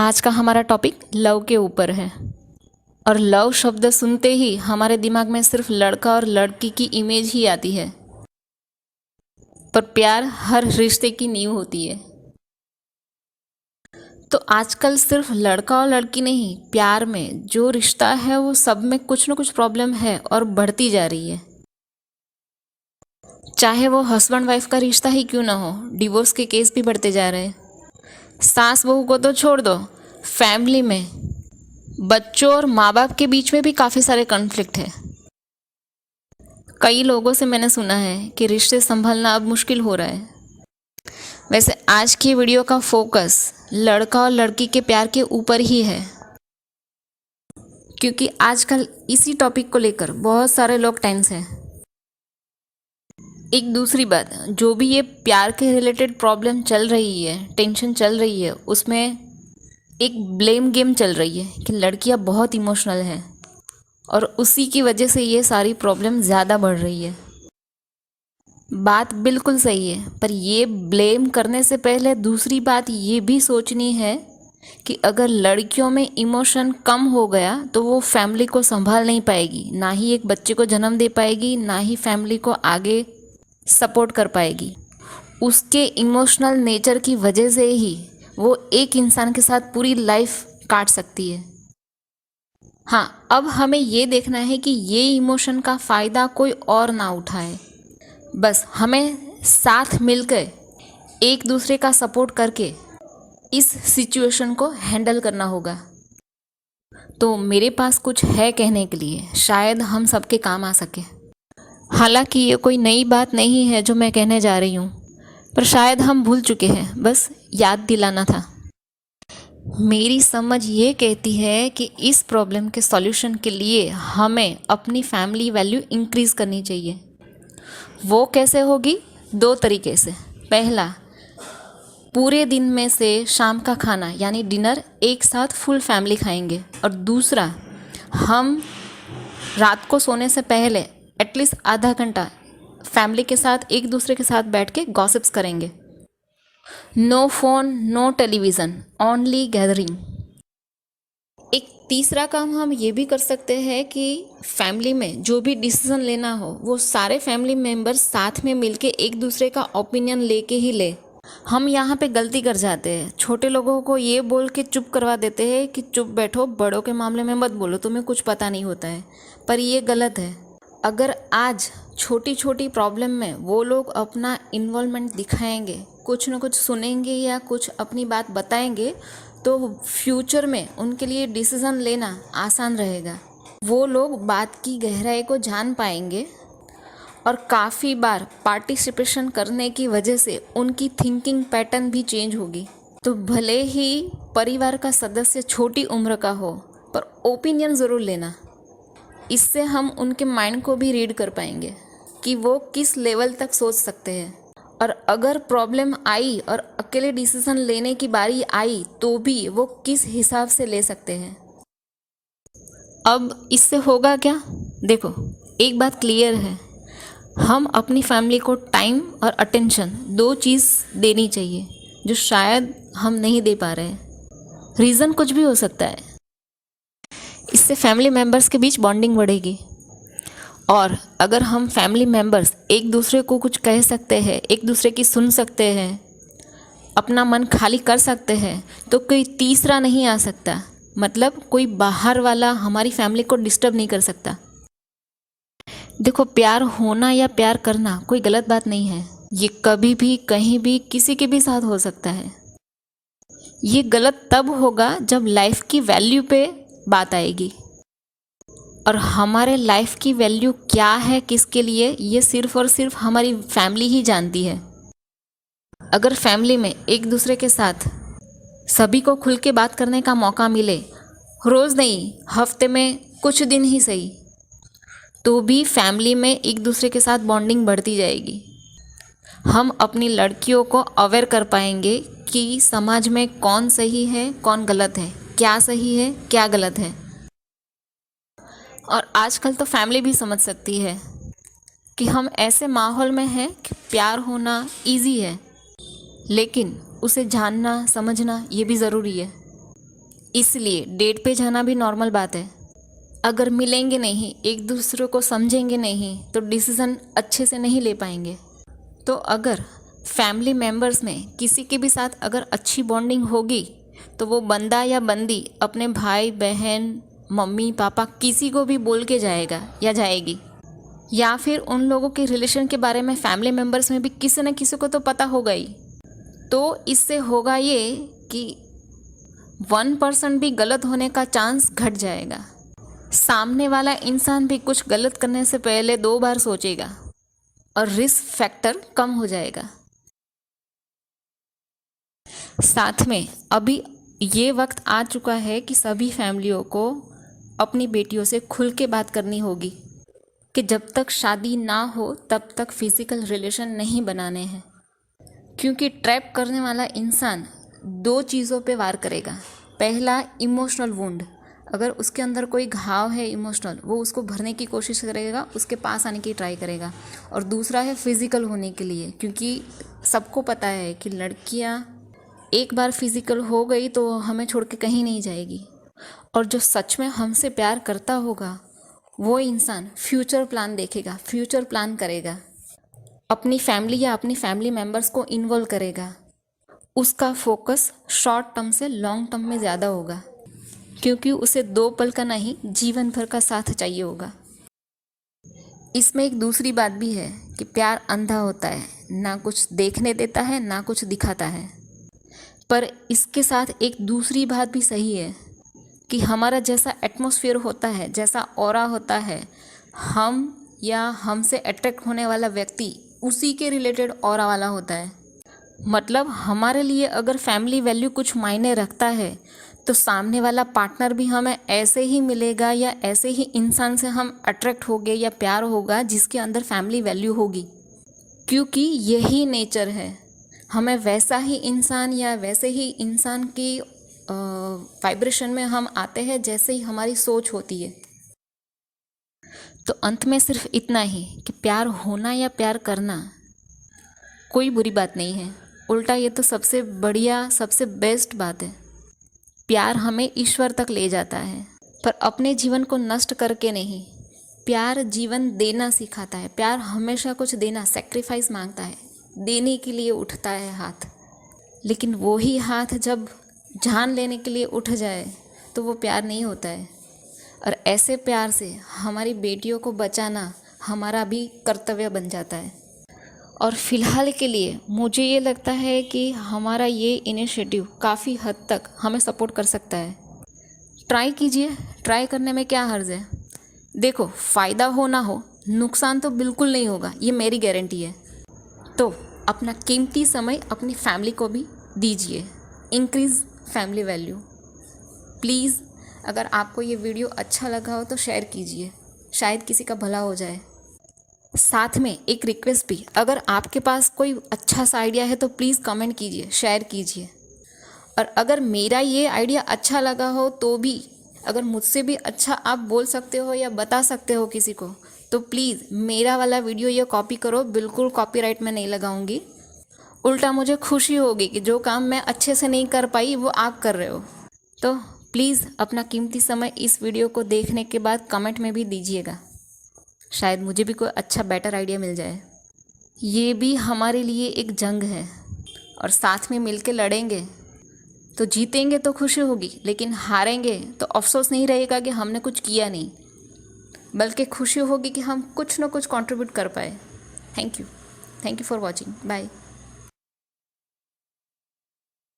आज का हमारा टॉपिक लव के ऊपर है। और लव शब्द सुनते ही हमारे दिमाग में सिर्फ लड़का और लड़की की इमेज ही आती है। पर प्यार हर रिश्ते की नींव होती है। तो आजकल सिर्फ लड़का और लड़की नहीं, प्यार में जो रिश्ता है वो सब में कुछ न कुछ प्रॉब्लम है और बढ़ती जा रही है। चाहे वो हस्बैंड वाइफ का रिश्ता ही क्यों ना हो, डिवोर्स के केस भी बढ़ते जा रहे हैं। सास बहू को तो छोड़ दो, फैमिली में बच्चों और माँ बाप के बीच में भी काफ़ी सारे कॉन्फ्लिक्ट है। कई लोगों से मैंने सुना है कि रिश्ते संभलना अब मुश्किल हो रहा है। वैसे आज की वीडियो का फोकस लड़का और लड़की के प्यार के ऊपर ही है, क्योंकि आजकल इसी टॉपिक को लेकर बहुत सारे लोग टेंस हैं। एक दूसरी बात, जो भी ये प्यार के रिलेटेड प्रॉब्लम चल रही है, टेंशन चल रही है, उसमें एक ब्लेम गेम चल रही है कि लड़कियां बहुत इमोशनल हैं और उसी की वजह से ये सारी प्रॉब्लम ज़्यादा बढ़ रही है। बात बिल्कुल सही है, पर ये ब्लेम करने से पहले दूसरी बात ये भी सोचनी है कि अगर लड़कियों में इमोशन कम हो गया तो वो फैमिली को संभाल नहीं पाएगी, ना ही एक बच्चे को जन्म दे पाएगी, ना ही फैमिली को आगे सपोर्ट कर पाएगी। उसके इमोशनल नेचर की वजह से ही वो एक इंसान के साथ पूरी लाइफ काट सकती है। हाँ, अब हमें ये देखना है कि ये इमोशन का फ़ायदा कोई और ना उठाए। बस हमें साथ मिलकर एक दूसरे का सपोर्ट करके इस सिचुएशन को हैंडल करना होगा। तो मेरे पास कुछ है कहने के लिए, शायद हम सबके काम आ सके। हालांकि ये कोई नई बात नहीं है जो मैं कहने जा रही हूँ, पर शायद हम भूल चुके हैं, बस याद दिलाना था। मेरी समझ ये कहती है कि इस प्रॉब्लम के सॉल्यूशन के लिए हमें अपनी फैमिली वैल्यू इंक्रीज़ करनी चाहिए। वो कैसे होगी? 2 तरीके से। पहला, पूरे दिन में से शाम का खाना यानी डिनर एक साथ फुल फैमिली खाएंगे। और दूसरा, हम रात को सोने से पहले एटलीस्ट आधा घंटा फैमिली के साथ एक दूसरे के साथ बैठ के गॉसिप्स करेंगे। No phone, no television, only gathering. एक तीसरा काम हम ये भी कर सकते हैं कि फैमिली में जो भी डिसीजन लेना हो वो सारे फैमिली मेम्बर्स साथ में मिलके एक दूसरे का ओपिनियन लेके ही ले। हम यहाँ पे गलती कर जाते हैं, छोटे लोगों को ये बोल के चुप करवा देते हैं कि चुप बैठो, बड़ों के मामले में मत बोलो, तुम्हें कुछ पता नहीं होता है। पर ये गलत है। अगर आज छोटी छोटी प्रॉब्लम में वो लोग अपना इन्वॉल्वमेंट दिखाएंगे, कुछ न कुछ सुनेंगे या कुछ अपनी बात बताएंगे, तो फ्यूचर में उनके लिए डिसीज़न लेना आसान रहेगा। वो लोग बात की गहराई को जान पाएंगे और काफ़ी बार पार्टिसिपेशन करने की वजह से उनकी थिंकिंग पैटर्न भी चेंज होगी। तो भले ही परिवार का सदस्य छोटी उम्र का हो, पर ओपिनियन ज़रूर लेना। इससे हम उनके माइंड को भी रीड कर पाएंगे कि वो किस लेवल तक सोच सकते हैं। और अगर प्रॉब्लम आई और अकेले डिसीजन लेने की बारी आई तो भी वो किस हिसाब से ले सकते हैं। अब इससे होगा क्या? देखो, एक बात क्लियर है, हम अपनी फैमिली को टाइम और अटेंशन 2 चीज़ देनी चाहिए जो शायद हम नहीं दे पा रहे हैं। रीज़न कुछ भी हो सकता है। इससे फैमिली मेम्बर्स के बीच बॉन्डिंग बढ़ेगी। और अगर हम फैमिली मेम्बर्स एक दूसरे को कुछ कह सकते हैं, एक दूसरे की सुन सकते हैं, अपना मन खाली कर सकते हैं, तो कोई तीसरा नहीं आ सकता। मतलब कोई बाहर वाला हमारी फैमिली को डिस्टर्ब नहीं कर सकता। देखो, प्यार होना या प्यार करना कोई गलत बात नहीं है। ये कभी भी कहीं भी किसी के भी साथ हो सकता है। ये गलत तब होगा जब लाइफ की वैल्यू पे बात आएगी। और हमारे लाइफ की वैल्यू क्या है, किसके लिए, ये सिर्फ और सिर्फ हमारी फैमिली ही जानती है। अगर फैमिली में एक दूसरे के साथ सभी को खुल के बात करने का मौका मिले, रोज़ नहीं, हफ्ते में कुछ दिन ही सही, तो भी फैमिली में एक दूसरे के साथ बॉन्डिंग बढ़ती जाएगी। हम अपनी लड़कियों को अवेयर कर पाएंगे कि समाज में कौन सही है, कौन गलत है, क्या सही है, क्या गलत है। और आजकल तो फैमिली भी समझ सकती है कि हम ऐसे माहौल में हैं कि प्यार होना इजी है, लेकिन उसे जानना समझना ये भी ज़रूरी है। इसलिए डेट पे जाना भी नॉर्मल बात है। अगर मिलेंगे नहीं, एक दूसरे को समझेंगे नहीं, तो डिसीज़न अच्छे से नहीं ले पाएंगे। तो अगर फैमिली मेम्बर्स में किसी के भी साथ अगर अच्छी बॉन्डिंग होगी तो वो बंदा या बंदी अपने भाई बहन मम्मी पापा किसी को भी बोल के जाएगा या जाएगी। या फिर उन लोगों के रिलेशन के बारे में फैमिली मेम्बर्स में भी किसी न किसी को तो पता होगा ही। तो इससे होगा ये कि 1% भी गलत होने का चांस घट जाएगा। सामने वाला इंसान भी कुछ गलत करने से पहले 2 बार सोचेगा और रिस्क फैक्टर कम हो जाएगा। साथ में अभी ये वक्त आ चुका है कि सभी फैमिलियों को अपनी बेटियों से खुल के बात करनी होगी कि जब तक शादी ना हो तब तक फिज़िकल रिलेशन नहीं बनाने हैं, क्योंकि ट्रैप करने वाला इंसान 2 चीज़ों पे वार करेगा। पहला, इमोशनल वुंड, अगर उसके अंदर कोई घाव है इमोशनल, वो उसको भरने की कोशिश करेगा, उसके पास आने की ट्राई करेगा। और दूसरा है फिज़िकल होने के लिए, क्योंकि सबको पता है कि लड़कियां एक बार फिज़िकल हो गई तो हमें छोड़ के कहीं नहीं जाएगी। और जो सच में हमसे प्यार करता होगा वो इंसान फ्यूचर प्लान देखेगा, फ्यूचर प्लान करेगा, अपनी फैमिली या अपनी फैमिली मेम्बर्स को इन्वॉल्व करेगा। उसका फोकस शॉर्ट टर्म से लॉन्ग टर्म में ज़्यादा होगा, क्योंकि उसे 2 पल का नहीं जीवन भर का साथ चाहिए होगा। इसमें एक दूसरी बात भी है कि प्यार अंधा होता है, ना कुछ देखने देता है ना कुछ दिखाता है। पर इसके साथ एक दूसरी बात भी सही है कि हमारा जैसा एटमॉस्फेयर होता है, जैसा ऑरा होता है, हम या हमसे अट्रैक्ट होने वाला व्यक्ति उसी के रिलेटेड ऑरा वाला होता है। मतलब हमारे लिए अगर फैमिली वैल्यू कुछ मायने रखता है तो सामने वाला पार्टनर भी हमें ऐसे ही मिलेगा या ऐसे ही इंसान से हम अट्रैक्ट होंगे या प्यार होगा जिसके अंदर फैमिली वैल्यू होगी, क्योंकि यही नेचर है। हमें वैसा ही इंसान या वैसे ही इंसान की वाइब्रेशन में हम आते हैं जैसे ही हमारी सोच होती है। तो अंत में सिर्फ इतना ही कि प्यार होना या प्यार करना कोई बुरी बात नहीं है, उल्टा ये तो सबसे बढ़िया सबसे बेस्ट बात है। प्यार हमें ईश्वर तक ले जाता है, पर अपने जीवन को नष्ट करके नहीं। प्यार जीवन देना सिखाता है, प्यार हमेशा कुछ देना, सेक्रीफाइस मांगता है, देने के लिए उठता है हाथ। लेकिन वो ही हाथ जब जान लेने के लिए उठ जाए तो वो प्यार नहीं होता है। और ऐसे प्यार से हमारी बेटियों को बचाना हमारा भी कर्तव्य बन जाता है। और फिलहाल के लिए मुझे ये लगता है कि हमारा ये इनिशिएटिव काफ़ी हद तक हमें सपोर्ट कर सकता है। ट्राई कीजिए, ट्राई करने में क्या हर्ज है। देखो, फ़ायदा हो ना हो, नुकसान तो बिल्कुल नहीं होगा, ये मेरी गारंटी है। तो अपना कीमती समय अपनी फैमिली को भी दीजिए, इंक्रीज़ फैमिली वैल्यू। प्लीज़, अगर आपको ये वीडियो अच्छा लगा हो तो शेयर कीजिए, शायद किसी का भला हो जाए। साथ में एक रिक्वेस्ट भी, अगर आपके पास कोई अच्छा सा आइडिया है तो प्लीज़ कमेंट कीजिए, शेयर कीजिए। और अगर मेरा ये आइडिया अच्छा लगा हो तो भी अगर मुझसे भी अच्छा आप बोल सकते हो या बता सकते हो किसी को, तो प्लीज़ मेरा वाला वीडियो ये कॉपी करो। बिल्कुल कॉपीराइट में नहीं लगाऊंगी, उल्टा मुझे खुशी होगी कि जो काम मैं अच्छे से नहीं कर पाई वो आप कर रहे हो। तो प्लीज़ अपना कीमती समय इस वीडियो को देखने के बाद कमेंट में भी दीजिएगा, शायद मुझे भी कोई अच्छा बेटर आइडिया मिल जाए। ये भी हमारे लिए एक जंग है और साथ में मिलके लड़ेंगे तो जीतेंगे तो खुशी होगी, लेकिन हारेंगे तो अफसोस नहीं रहेगा कि हमने कुछ किया नहीं, बल्कि खुशी होगी कि हम कुछ ना कुछ कंट्रीब्यूट कर पाए। Thank you for watching, bye.